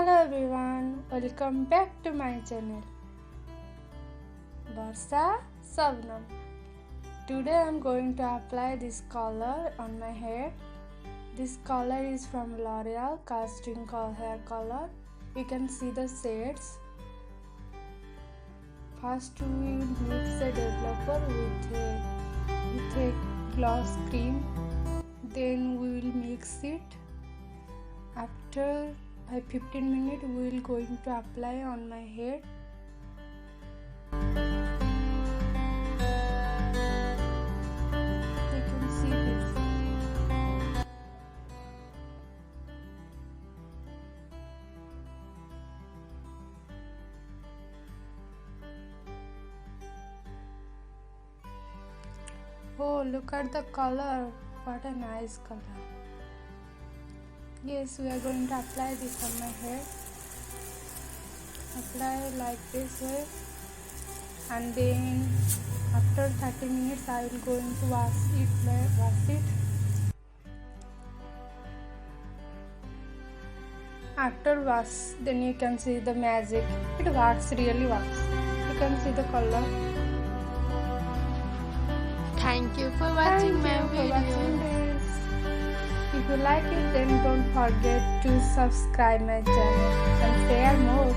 Hello everyone, welcome back to my channel Barsa Sabnam. Today I am going to apply this color on my hair. This color is from L'Oreal casting hair color. You can see the shades. First we will mix the developer with a gloss cream. Then we will mix it. After 15 minutes we will going to apply on my hair. You can see this. Oh, look at the color. What a nice color. Yes, we are going to apply this on my hair. Apply like this way, and then after 30 minutes I will going to wash it. After wash, then you can see the magic. It works, really works. You can see the color. Thank you for watching my video. If you like it, then don't forget to subscribe my channel and share more.